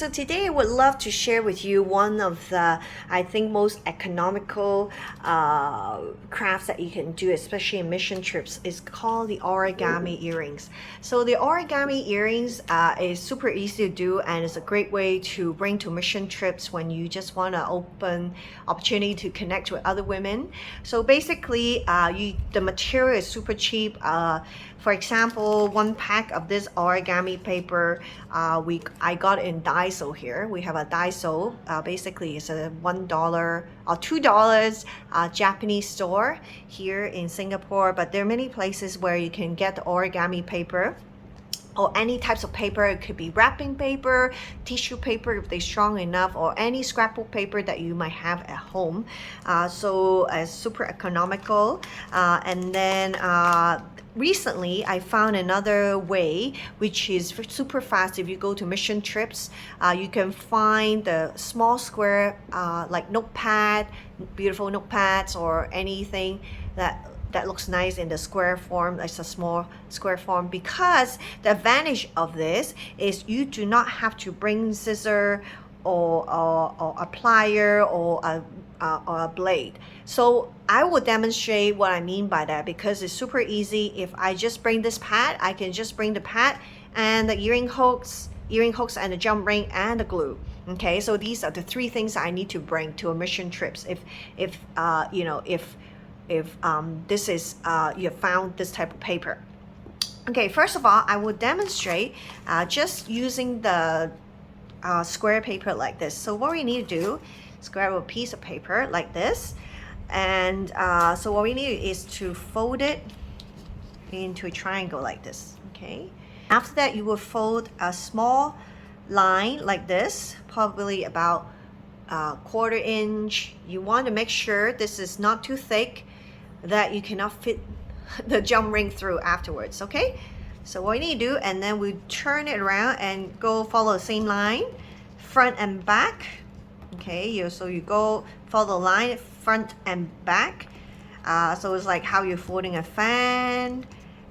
so today I would love to share with you one of the, I think, most economical crafts that you can do, especially in mission trips. Is called the origami earrings. So the origami earrings is super easy to do, and it's a great way to bring to mission trips when you just want to open opportunity to connect with other women. So basically, the material is super cheap. For example, one pack of this origami paper, I got in Daiso here. We have a Daiso. Basically, it's a $1 or $2 Japanese store here in Singapore. But there are many places where you can get the origami paper, or any types of paper. It could be wrapping paper, tissue paper if they're strong enough, or any scrapbook paper that you might have at home. So super economical. And then recently I found another way which is super fast. If you go to mission trips, you can find the small square like notepad, beautiful notepads, or anything that looks nice in the square form. It's a small square form, because the advantage of this is you do not have to bring scissor or a plier or a blade. So I will demonstrate what I mean by that, because it's super easy. If I just bring this pad, I can just bring the pad and the earring hooks and the jump ring and the glue. Okay, so these are the three things I need to bring to a mission trips. If this is you have found this type of paper. Okay, first of all, I will demonstrate just using the square paper like this. So what we need to do is grab a piece of paper like this, and so what we need is to fold it into a triangle like this. Okay, after that you will fold a small line like this, probably about quarter inch. You want to make sure this is not too thick that you cannot fit the jump ring through afterwards. Okay, so what you need to do, and then we turn it around and go follow the same line, front and back. Okay, so you go follow the line front and back. So it's like how you're folding a fan,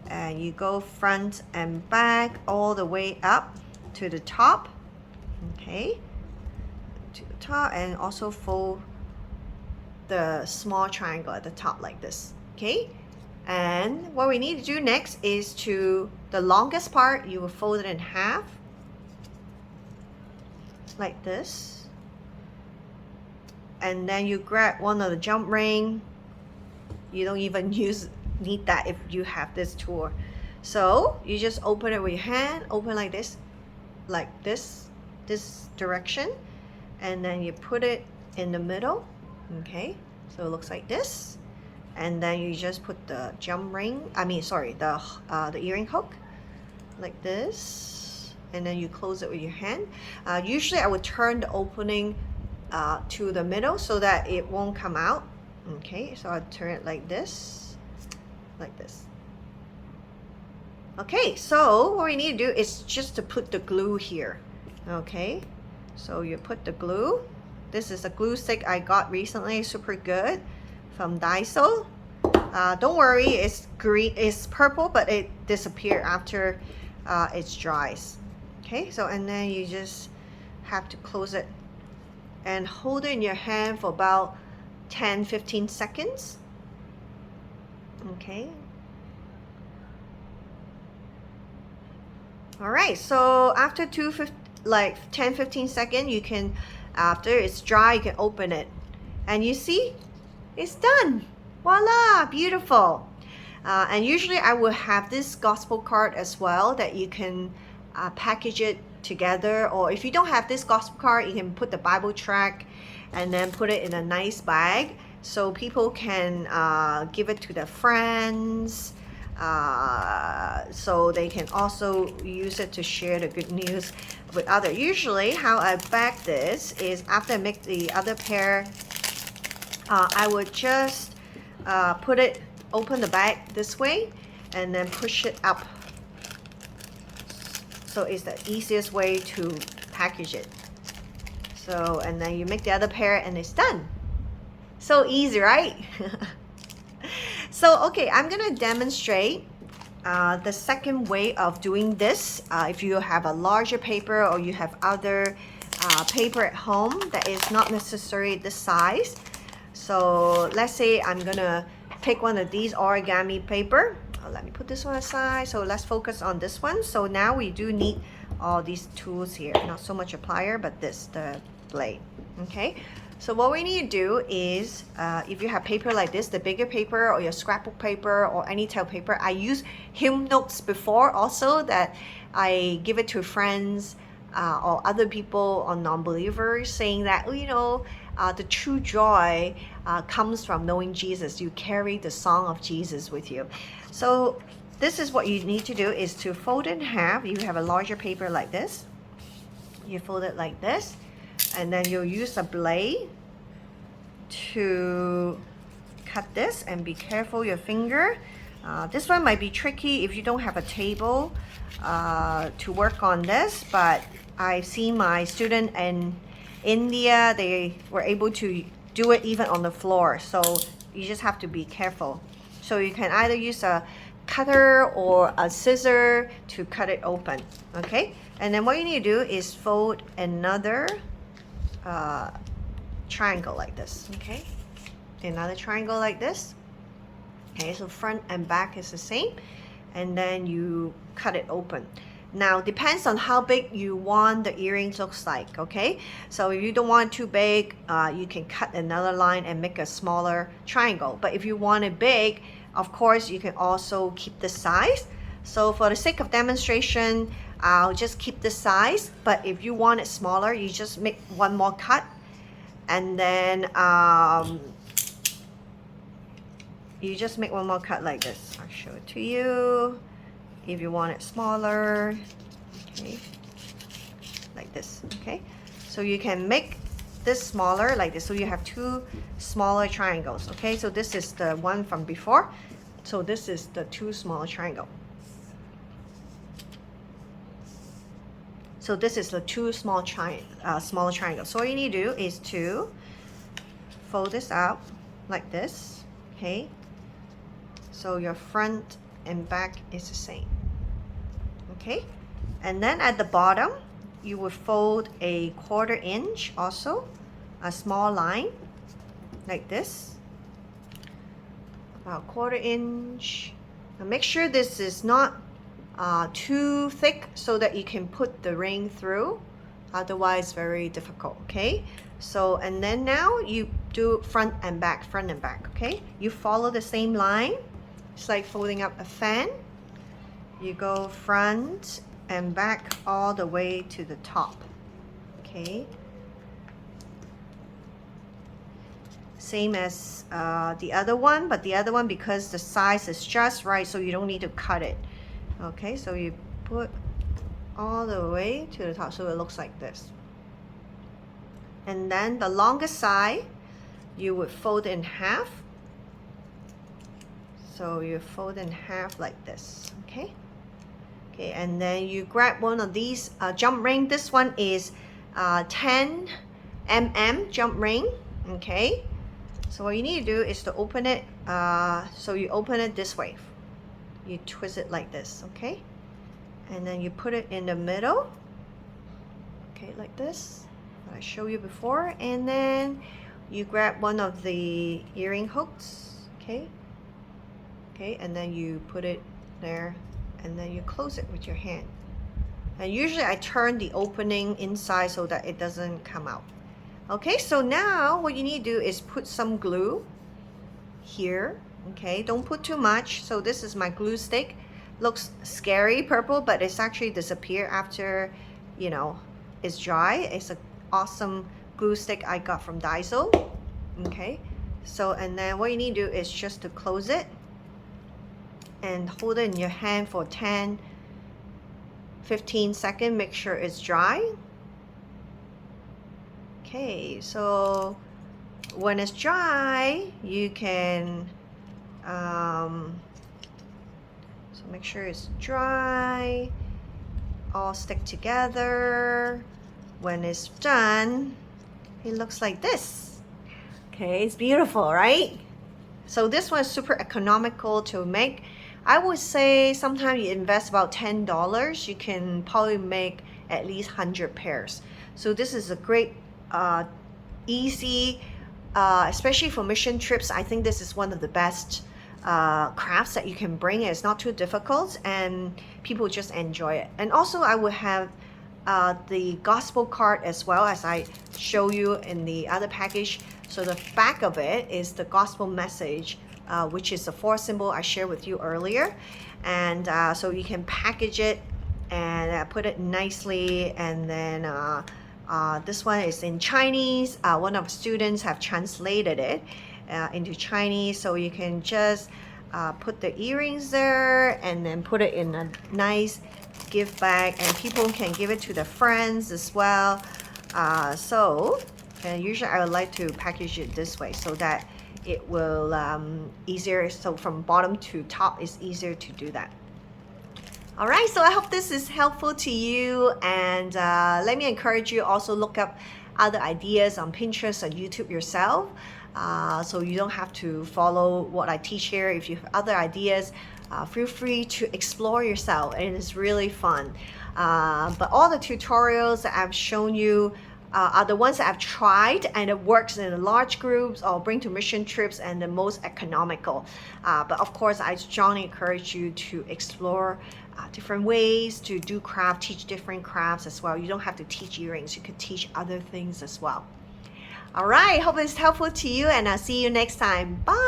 and you go front and back all the way up to the top. Okay, to the top, and also fold the small triangle at the top like this. Okay, and what we need to do next is to the longest part, you will fold it in half like this, and then you grab one of the jump ring. You don't even need that if you have this tool. So you just open it with your hand, open like this direction, and then you put it in the middle. Okay, so it looks like this, and then you just put the jump ring, the earring hook like this, and then you close it with your hand. Usually I would turn the opening to the middle so that it won't come out. Okay, so I turn it like this. Okay, so what we need to do is just to put the glue here. Okay, so you put the glue. This is a glue stick I got recently, super good, from Daiso. Don't worry, it's green, it's purple, but it disappears after it dries. Okay, so and then you just have to close it and hold it in your hand for about 10-15 seconds. Okay. All right, so after 10-15 seconds, you can, after it's dry, you can open it, and you see it's done. Voila, beautiful. And usually I will have this gospel card as well, that you can package it together, or if you don't have this gospel card, you can put the Bible tract and then put it in a nice bag so people can give it to their friends, so they can also use it to share the good news with others. Usually how I bag this is, after I make the other pair, I would just open the bag this way and then push it up. So it's the easiest way to package it. So, and then you make the other pair and it's done. So easy, right? So, okay, I'm gonna demonstrate the second way of doing this. If you have a larger paper or you have other paper at home that is not necessarily this size. So let's say I'm gonna pick one of these origami paper. Let me put this one aside. So let's focus on this one. So now we do need all these tools here. Not so much a plier, but the blade. Okay. So what we need to do is, if you have paper like this, the bigger paper or your scrapbook paper or any type of paper, I use hymn notes before also that I give it to friends or other people or non-believers, saying that, oh, you know, the true joy comes from knowing Jesus. You carry the song of Jesus with you. So this is what you need to do, is to fold it in half. You have a larger paper like this. You fold it like this. And then you'll use a blade to cut this, and be careful your finger. This one might be tricky if you don't have a table to work on this, but I've seen my student in India, they were able to do it even on the floor. So you just have to be careful. So you can either use a cutter or a scissor to cut it open. Okay, and then what you need to do is fold another triangle like this. Okay, another triangle like this. Okay, so front and back is the same, and then you cut it open. Now depends on how big you want the earrings looks like. Okay, so if you don't want it too big, you can cut another line and make a smaller triangle. But if you want it big, of course you can also keep the size. So for the sake of demonstration, I'll just keep the size, but if you want it smaller, you just make one more cut, and then you just make one more cut like this. I'll show it to you. If you want it smaller, okay, like this. Okay, so you can make this smaller like this, so you have two smaller triangles. Okay, so this is the one from before, so this is the two smaller triangle. So this is the two smaller triangles. So all you need to do is to fold this out like this. Okay, so your front and back is the same. Okay, and then at the bottom you would fold a 1/4 inch, also a small line like this, about 1/4 inch. Now make sure this is not too thick so that you can put the ring through, otherwise very difficult. Okay, so and then now you do front and back. Okay, you follow the same line. It's like folding up a fan. You go front and back all the way to the top. Okay, same as the other one, but the other one, because the size is just right, so you don't need to cut it. Okay, so you put all the way to the top, so it looks like this. And then the longest side you would fold in half. So you fold in half like this. Okay, okay, and then you grab one of these jump ring. This one is 10 mm jump ring. Okay, so what you need to do is to open it. So you open it this way. You twist it like this. Okay, and then you put it in the middle. Okay, like this, I showed you before. And then you grab one of the earring hooks. Okay, okay, and then you put it there, and then you close it with your hand. And usually I turn the opening inside so that it doesn't come out. Okay, so now what you need to do is put some glue here. Okay, don't put too much. So this is my glue stick. Looks scary purple, but it's actually disappear after, you know, it's dry. It's an awesome glue stick I got from Daiso. Okay, so and then what you need to do is just to close it and hold it in your hand for 10-15 seconds. Make sure it's dry. Okay, so when it's dry, you can so make sure it's dry, all stick together. When it's done, it looks like this. Okay, it's beautiful, right? So this one is super economical to make. I would say sometimes you invest about $10, you can probably make at least 100 pairs. So this is a great, easy, especially for mission trips. I think this is one of the best crafts that you can bring. It's not too difficult and people just enjoy it. And also I will have the gospel card as well, as I show you in the other package. So the back of it is the gospel message, which is the 4 symbol I shared with you earlier. And so you can package it and put it nicely. And then this one is in Chinese. One of the students have translated it into Chinese, so you can just put the earrings there and then put it in a nice gift bag, and people can give it to their friends as well. And usually I would like to package it this way so that it will easier, so from bottom to top is easier to do that. All right, so I hope this is helpful to you, and let me encourage you also look up other ideas on Pinterest or YouTube yourself, so you don't have to follow what I teach here. If you have other ideas, feel free to explore yourself, and it's really fun. But all the tutorials that I've shown you are the ones that I've tried and it works in large groups or bring to mission trips and the most economical. But of course, I strongly encourage you to explore different ways to do craft, teach different crafts as well. You don't have to teach earrings, you could teach other things as well. All right, hope it's helpful to you, and I'll see you next time. Bye.